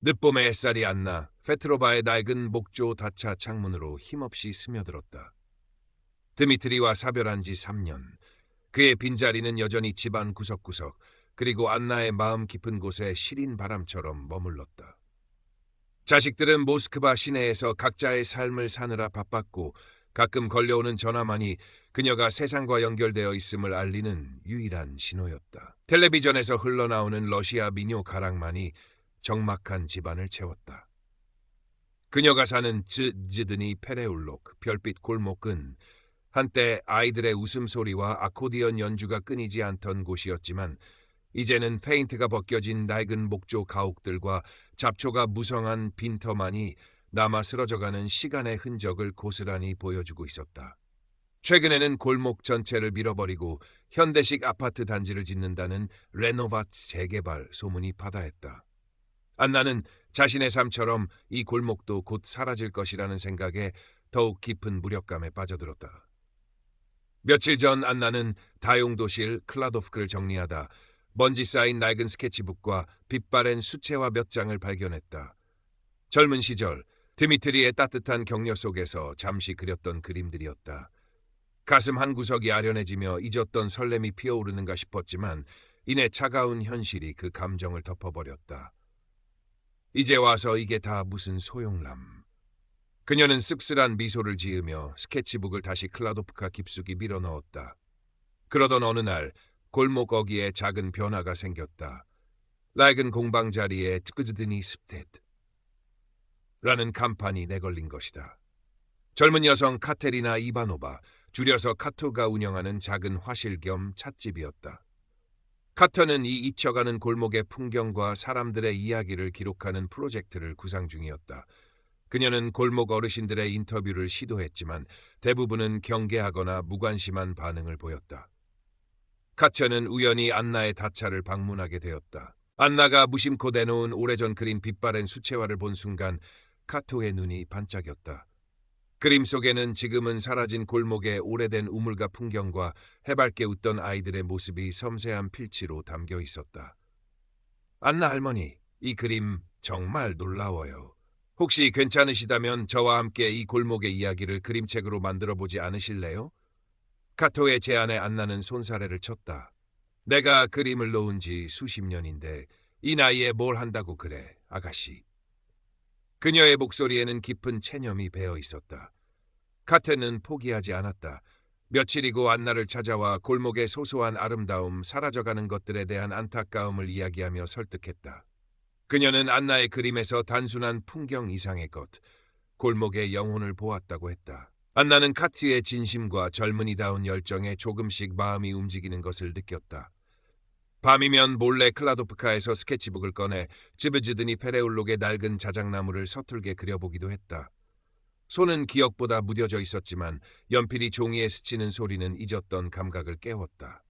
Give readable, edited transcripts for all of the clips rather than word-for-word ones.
늦봄의 햇살이 안나 페트로바의 낡은 목조 다차 창문으로 힘없이 스며들었다. 드미트리와 사별한 지 3년. 그의 빈자리는 여전히 집안 구석구석, 그리고 안나의 마음 깊은 곳에 시린 바람처럼 머물렀다. 자식들은 모스크바 시내에서 각자의 삶을 사느라 바빴고, 가끔 걸려오는 전화만이 그녀가 세상과 연결되어 있음을 알리는 유일한 신호였다. 텔레비전에서 흘러나오는 러시아 민요 가락만이 적막한 집안을 채웠다. 그녀가 사는 즈드니 페레울록 별빛 골목은 한때 아이들의 웃음소리와 아코디언 연주가 끊이지 않던 곳이었지만, 이제는 페인트가 벗겨진 낡은 목조 가옥들과 잡초가 무성한 빈터만이 남아 쓰러져가는 시간의 흔적을 고스란히 보여주고 있었다. 최근에는 골목 전체를 밀어버리고 현대식 아파트 단지를 짓는다는 레노바트 재개발 소문이 파다했다. 안나는 자신의 삶처럼 이 골목도 곧 사라질 것이라는 생각에 더욱 깊은 무력감에 빠져들었다. 며칠 전 안나는 다용도실 클라도프크를 정리하다 먼지 쌓인 낡은 스케치북과 빛바랜 수채화 몇 장을 발견했다. 젊은 시절 드미트리의 따뜻한 격려 속에서 잠시 그렸던 그림들이었다. 가슴 한 구석이 아련해지며 잊었던 설렘이 피어오르는가 싶었지만, 이내 차가운 현실이 그 감정을 덮어버렸다. 이제 와서 이게 다 무슨 소용람. 그녀는 씁쓸한 미소를 지으며 스케치북을 다시 클라도프카 깊숙이 밀어넣었다. 그러던 어느 날 골목 어귀에 작은 변화가 생겼다. 낡은 공방 자리에 츠크즈드니 스텟 라는 간판이 내걸린 것이다. 젊은 여성 카테리나 이바노바, 줄여서 카토가 운영하는 작은 화실 겸 찻집이었다. 카터는 이 잊혀가는 골목의 풍경과 사람들의 이야기를 기록하는 프로젝트를 구상 중이었다. 그녀는 골목 어르신들의 인터뷰를 시도했지만 대부분은 경계하거나 무관심한 반응을 보였다. 카터는 우연히 안나의 다차를 방문하게 되었다. 안나가 무심코 대놓은 오래전 그린 빛바랜 수채화를 본 순간 카토의 눈이 반짝였다. 그림 속에는 지금은 사라진 골목의 오래된 우물가 풍경과 해맑게 웃던 아이들의 모습이 섬세한 필치로 담겨 있었다. 안나 할머니, 이 그림 정말 놀라워요. 혹시 괜찮으시다면 저와 함께 이 골목의 이야기를 그림책으로 만들어보지 않으실래요? 카토의 제안에 안나는 손사래를 쳤다. 내가 그림을 놓은 지 수십 년인데 이 나이에 뭘 한다고 그래, 아가씨. 그녀의 목소리에는 깊은 체념이 배어 있었다. 카테는 포기하지 않았다. 며칠이고 안나를 찾아와 골목의 소소한 아름다움, 사라져가는 것들에 대한 안타까움을 이야기하며 설득했다. 그녀는 안나의 그림에서 단순한 풍경 이상의 것, 골목의 영혼을 보았다고 했다. 안나는 카티의 진심과 젊은이다운 열정에 조금씩 마음이 움직이는 것을 느꼈다. 밤이면 몰래 클라도프카에서 스케치북을 꺼내 즈브즈드니 페레울록의 낡은 자작나무를 서툴게 그려보기도 했다. 손은 기억보다 무뎌져 있었지만 연필이 종이에 스치는 소리는 잊었던 감각을 깨웠다.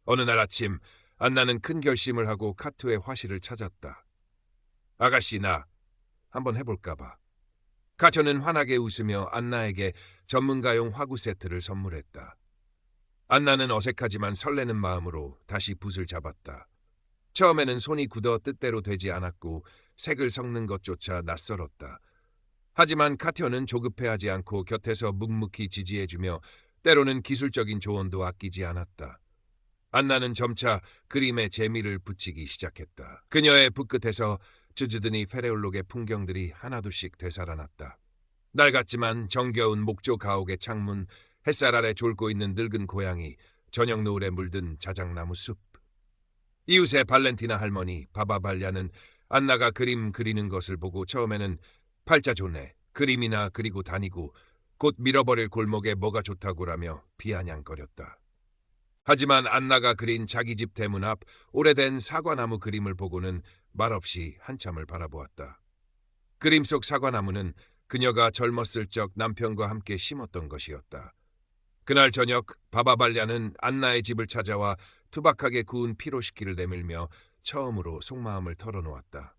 어느 날 아침 안나는 큰 결심을 하고 카토의 화실을 찾았다. 아가씨, 나 한번 해볼까 봐. 카토는 환하게 웃으며 안나에게 전문가용 화구 세트를 선물했다. 안나는 어색하지만 설레는 마음으로 다시 붓을 잡았다. 처음에는 손이 굳어 뜻대로 되지 않았고 색을 섞는 것조차 낯설었다. 하지만 카토는 조급해하지 않고 곁에서 묵묵히 지지해주며 때로는 기술적인 조언도 아끼지 않았다. 안나는 점차 그림의 재미를 붙이기 시작했다. 그녀의 붓끝에서 즈즈드니 페레울록의 풍경들이 하나둘씩 되살아났다. 낡았지만 정겨운 목조 가옥의 창문, 햇살 아래 졸고 있는 늙은 고양이, 저녁 노을에 물든 자작나무 숲. 이웃의 발렌티나 할머니 바바발야는 안나가 그림 그리는 것을 보고 처음에는 팔자 좋네, 그림이나 그리고 다니고 곧 밀어버릴 골목에 뭐가 좋다고라며 비아냥거렸다. 하지만 안나가 그린 자기 집 대문 앞 오래된 사과나무 그림을 보고는 말없이 한참을 바라보았다. 그림 속 사과나무는 그녀가 젊었을 적 남편과 함께 심었던 것이었다. 그날 저녁 바바발야는 안나의 집을 찾아와 투박하게 구운 피로시키를 내밀며 처음으로 속마음을 털어놓았다.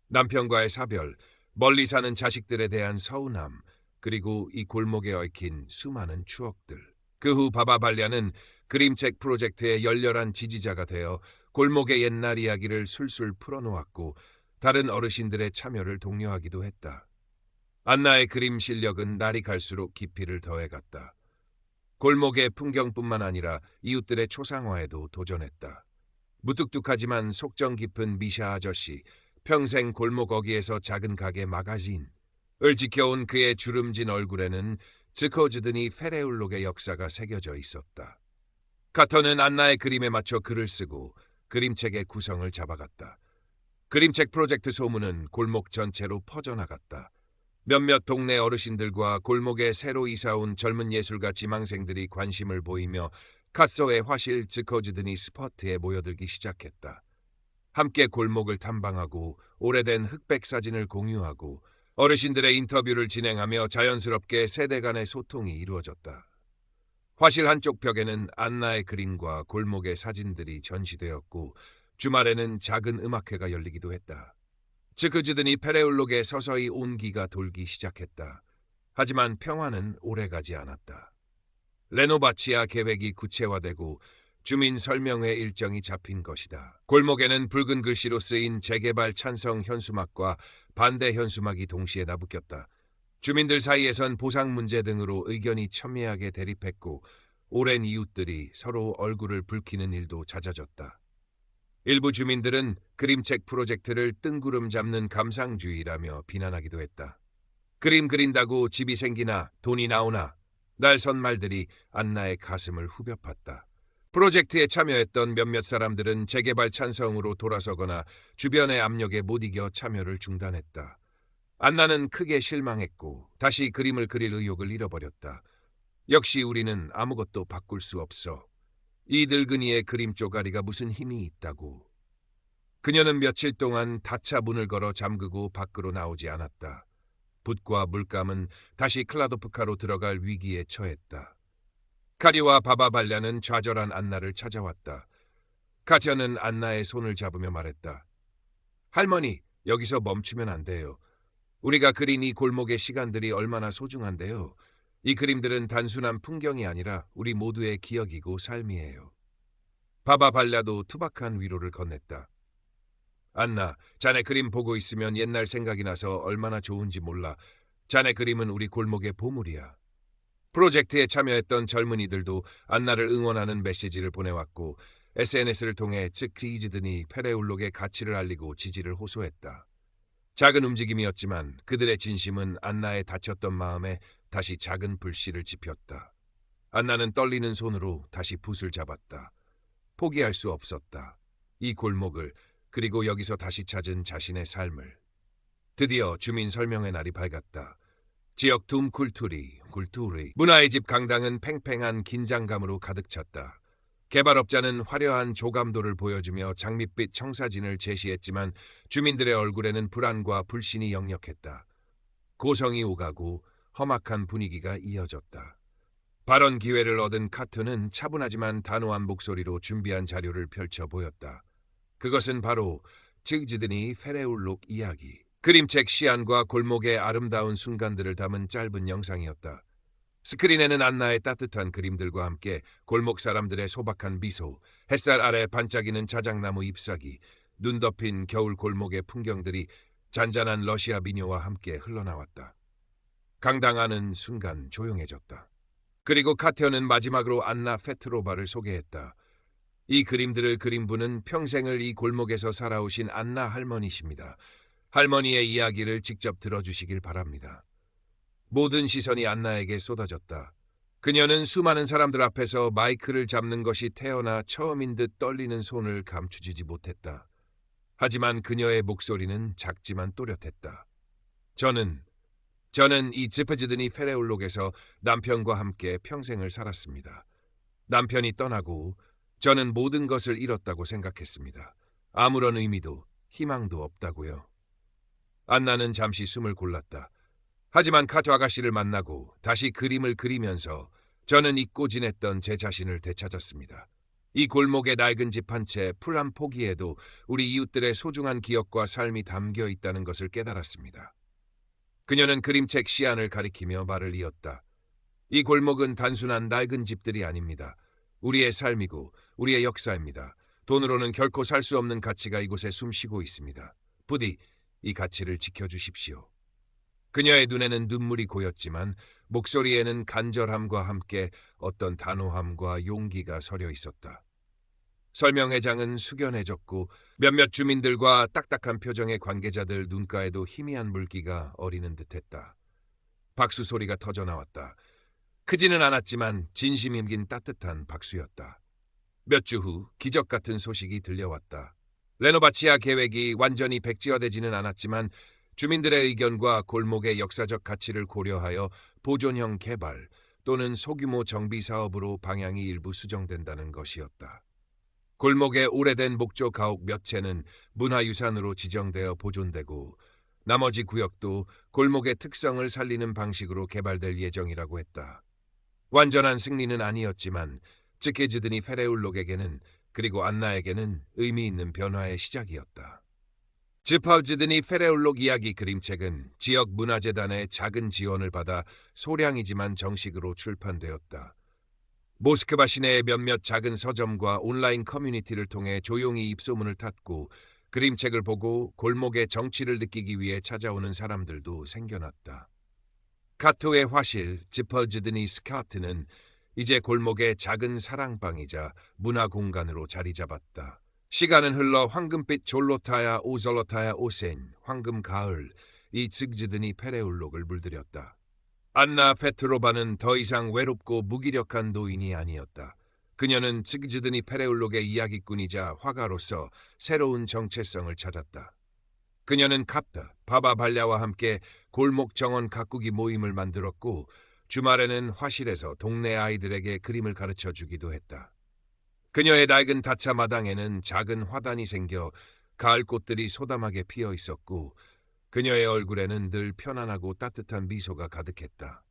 남편과의 사별, 멀리 사는 자식들에 대한 서운함, 그리고 이 골목에 얽힌 수많은 추억들. 그 후 바바발야는 그림책 프로젝트의 열렬한 지지자가 되어 골목의 옛날 이야기를 술술 풀어놓았고 다른 어르신들의 참여를 독려하기도 했다. 안나의 그림 실력은 날이 갈수록 깊이를 더해갔다. 골목의 풍경뿐만 아니라 이웃들의 초상화에도 도전했다. 무뚝뚝하지만 속정 깊은 미샤 아저씨, 평생 골목 어귀에서 작은 가게 마가진을 지켜온 그의 주름진 얼굴에는 즈코즈드니 페레울록의 역사가 새겨져 있었다. 카터는 안나의 그림에 맞춰 글을 쓰고 그림책의 구성을 잡아갔다. 그림책 프로젝트 소문은 골목 전체로 퍼져나갔다. 몇몇 동네 어르신들과 골목에 새로 이사온 젊은 예술가 지망생들이 관심을 보이며 카소의 화실 즈코즈드니 스퍼트에 모여들기 시작했다. 함께 골목을 탐방하고 오래된 흑백 사진을 공유하고 어르신들의 인터뷰를 진행하며 자연스럽게 세대 간의 소통이 이루어졌다. 화실 한쪽 벽에는 안나의 그림과 골목의 사진들이 전시되었고 주말에는 작은 음악회가 열리기도 했다. 즈코즈드니 페레울록에 서서히 온기가 돌기 시작했다. 하지만 평화는 오래가지 않았다. 레노바치아 계획이 구체화되고 주민 설명회 일정이 잡힌 것이다. 골목에는 붉은 글씨로 쓰인 재개발 찬성 현수막과 반대 현수막이 동시에 나부꼈다. 주민들 사이에선 보상 문제 등으로 의견이 첨예하게 대립했고 오랜 이웃들이 서로 얼굴을 붉히는 일도 잦아졌다. 일부 주민들은 그림책 프로젝트를 뜬구름 잡는 감상주의라며 비난하기도 했다. 그림 그린다고 집이 생기나 돈이 나오나 날선 말들이 안나의 가슴을 후벼 팠다. 프로젝트에 참여했던 몇몇 사람들은 재개발 찬성으로 돌아서거나 주변의 압력에 못 이겨 참여를 중단했다. 안나는 크게 실망했고 다시 그림을 그릴 의욕을 잃어버렸다. 역시 우리는 아무것도 바꿀 수 없어. 이 늙은이의 그림 쪼가리가 무슨 힘이 있다고. 그녀는 며칠 동안 닫차 문을 걸어 잠그고 밖으로 나오지 않았다. 붓과 물감은 다시 클라도프카로 들어갈 위기에 처했다. 카리와 바바발랴는 좌절한 안나를 찾아왔다. 카티아는 안나의 손을 잡으며 말했다. 할머니, 여기서 멈추면 안 돼요. 우리가 그린 이 골목의 시간들이 얼마나 소중한데요. 이 그림들은 단순한 풍경이 아니라 우리 모두의 기억이고 삶이에요. 바바발랴도 투박한 위로를 건넸다. 안나, 자네 그림 보고 있으면 옛날 생각이 나서 얼마나 좋은지 몰라. 자네 그림은 우리 골목의 보물이야. 프로젝트에 참여했던 젊은이들도 안나를 응원하는 메시지를 보내왔고 SNS를 통해 즈코즈드니 페레울록의 가치를 알리고 지지를 호소했다. 작은 움직임이었지만 그들의 진심은 안나의 다쳤던 마음에 다시 작은 불씨를 지폈다. 안나는 떨리는 손으로 다시 붓을 잡았다. 포기할 수 없었다. 이 골목을 그리고 여기서 다시 찾은 자신의 삶을. 드디어 주민 설명회 날이 밝았다. 지역 둠쿨투리 문화의 집 강당은 팽팽한 긴장감으로 가득 찼다. 개발업자는 화려한 조감도를 보여주며 장밋빛 청사진을 제시했지만 주민들의 얼굴에는 불안과 불신이 역력했다. 고성이 오가고 험악한 분위기가 이어졌다. 발언 기회를 얻은 카트는 차분하지만 단호한 목소리로 준비한 자료를 펼쳐 보였다. 그것은 바로 즈코즈드니 페레울록 이야기. 그림책 시안과 골목의 아름다운 순간들을 담은 짧은 영상이었다. 스크린에는 안나의 따뜻한 그림들과 함께 골목 사람들의 소박한 미소, 햇살 아래 반짝이는 자작나무 잎사귀, 눈 덮인 겨울 골목의 풍경들이 잔잔한 러시아 민요와 함께 흘러나왔다. 강당 안은 순간 조용해졌다. 그리고 카티어는 마지막으로 안나 페트로바를 소개했다. 이 그림들을 그린 분은 평생을 이 골목에서 살아오신 안나 할머니십니다. 할머니의 이야기를 직접 들어주시길 바랍니다. 모든 시선이 안나에게 쏟아졌다. 그녀는 수많은 사람들 앞에서 마이크를 잡는 것이 태어나 처음인 듯 떨리는 손을 감추지 못했다. 하지만 그녀의 목소리는 작지만 또렷했다. 저는 이 즈코즈드니 페레울록에서 남편과 함께 평생을 살았습니다. 남편이 떠나고 저는 모든 것을 잃었다고 생각했습니다. 아무런 의미도 희망도 없다고요. 안나는 잠시 숨을 골랐다. 하지만 카토 아가씨를 만나고 다시 그림을 그리면서 저는 잊고 지냈던 제 자신을 되찾았습니다. 이 골목의 낡은 집 한 채 풀 한 포기에도 우리 이웃들의 소중한 기억과 삶이 담겨 있다는 것을 깨달았습니다. 그녀는 그림책 시안을 가리키며 말을 이었다. 이 골목은 단순한 낡은 집들이 아닙니다. 우리의 삶이고 우리의 역사입니다. 돈으로는 결코 살 수 없는 가치가 이곳에 숨쉬고 있습니다. 부디 이 가치를 지켜주십시오. 그녀의 눈에는 눈물이 고였지만 목소리에는 간절함과 함께 어떤 단호함과 용기가 서려 있었다. 설명회장은 숙연해졌고 몇몇 주민들과 딱딱한 표정의 관계자들 눈가에도 희미한 물기가 어리는 듯했다. 박수 소리가 터져 나왔다. 크지는 않았지만 진심 임긴 따뜻한 박수였다. 몇 주 후 기적 같은 소식이 들려왔다. 레노바치아 계획이 완전히 백지화되지는 않았지만 주민들의 의견과 골목의 역사적 가치를 고려하여 보존형 개발 또는 소규모 정비 사업으로 방향이 일부 수정된다는 것이었다. 골목의 오래된 목조 가옥 몇 채는 문화유산으로 지정되어 보존되고 나머지 구역도 골목의 특성을 살리는 방식으로 개발될 예정이라고 했다. 완전한 승리는 아니었지만 츠케즈드니 페레울록에게는 그리고 안나에게는 의미 있는 변화의 시작이었다. 즈파우즈드니 페레울록 이야기 그림책은 지역 문화재단의 작은 지원을 받아 소량이지만 정식으로 출판되었다. 모스크바 시내의 몇몇 작은 서점과 온라인 커뮤니티를 통해 조용히 입소문을 탔고 그림책을 보고 골목의 정취를 느끼기 위해 찾아오는 사람들도 생겨났다. 카토의 화실 즈퍼즈드니 스카트는 이제 골목의 작은 사랑방이자 문화공간으로 자리 잡았다. 시간은 흘러 황금빛 졸로타야 오졸로타야 오센 황금 가을 이 츠그즈드니 페레울록을 물들였다. 안나 페트로바는 더 이상 외롭고 무기력한 노인이 아니었다. 그녀는 츠그즈드니 페레울록의 이야기꾼이자 화가로서 새로운 정체성을 찾았다. 그녀는 갑다, 바바 발랴와 함께 골목 정원 가꾸기 모임을 만들었고 주말에는 화실에서 동네 아이들에게 그림을 가르쳐 주기도 했다. 그녀의 낡은 다차 마당에는 작은 화단이 생겨 가을 꽃들이 소담하게 피어 있었고 그녀의 얼굴에는 늘 편안하고 따뜻한 미소가 가득했다.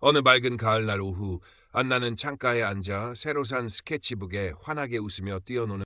어느 맑은 가을날 오후 안나는 창가에 앉아 새로 산 스케치북에 환하게 웃으며 뛰어노는